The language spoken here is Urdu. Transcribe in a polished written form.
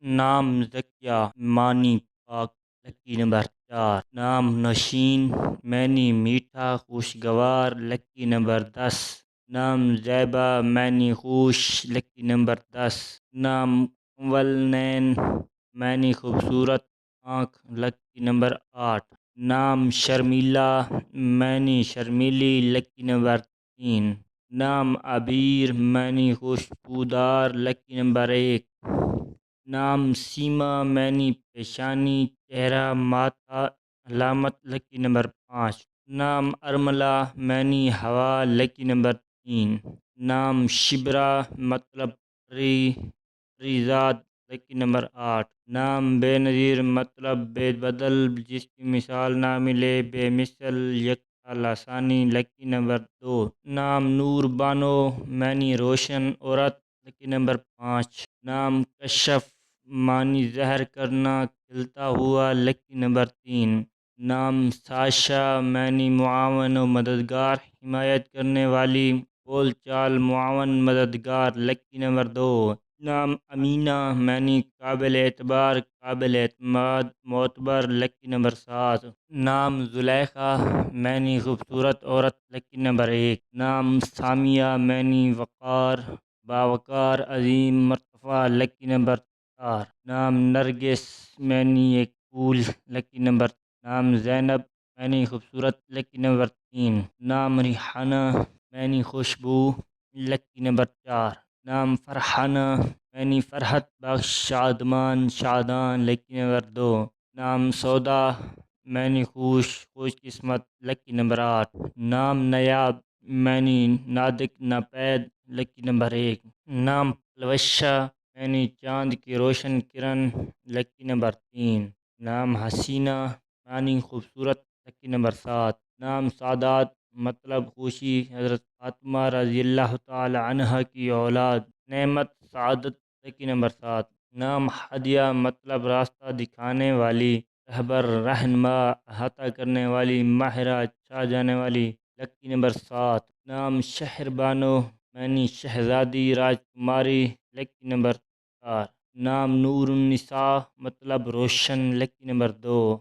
نام زکیہ معنی پاک، لکی نمبر 4۔ نام نوشین معنی میٹھا خوشگوار، لکی نمبر 10۔ نام زیبا معنی خوش، لکی نمبر 10۔ نام کنول معنی خوبصورت آنکھ، لکی نمبر 8۔ نام شرمیلا معنی شرمیلی، لکی نمبر 3۔ نام عبیر معنی خوشبودار، لکی نمبر 1۔ نام سیما معنی پیشانی، چہرہ، ماتھا، علامت، لکی نمبر 5۔ نام ارملہ معنی ہوا، لکی نمبر 3۔ نام شبرا مطلب پری ذات، لکی نمبر 8۔ نام بے نظیر مطلب بے بدل، جس کی مثال نہ ملے، بے مثل، یکتا لاثانی، لکی نمبر 2۔ نام نور بانو معنی روشن عورت، لکی نمبر 5۔ نام کشف معنی ظاہر کرنا، کھلتا ہوا، لکی نمبر 3۔ نام ساشا معنی معاون و مددگار، حمایت کرنے والی، بول چال معاون مددگار، لکی نمبر 2۔ نام امینہ معنی قابل اعتبار، قابل اعتماد، معتبر، لکی نمبر 7۔ نام زلیخا معنی خوبصورت عورت، لکی نمبر 1۔ نام سامیہ معنی وقار، باوقار، عظیم، مرتفع، لکی نمبر 4۔ نام نرگس معنی ایک پھول، لکی نمبر 4۔ نام زینب معنی خوبصورت، لکی نمبر 3۔ نام ریحانہ معنی خوشبو، لکی نمبر 4۔ نام فرحانہ معنی فرحت بخش، شادمان، شادان، لکی نمبر 2۔ نام سودا معنی خوش قسمت، لکی نمبر 8۔ نام نیاب معنی نادک ناپید، لکی نمبر 1۔ نام پلوشہ معنی چاند کی روشن کرن، لکی نمبر 3۔ نام حسینہ معنی خوبصورت، لکی نمبر 7۔ نام سعادات مطلب خوشی، حضرت فاطمہ رضی اللہ تعالی عنہ کی اولاد، نعمت، سعادت، لکی نمبر 7۔ نام ہدیہ مطلب راستہ دکھانے والی، رہبر، رہنما، احاطہ کرنے والی، ماہرہ، چھا جانے والی، لکی نمبر 7۔ نام شہر بانو معنی شہزادی، راجکماری، لکی نمبر 4۔ نام نور النساء مطلب روشن، لکی نمبر 2۔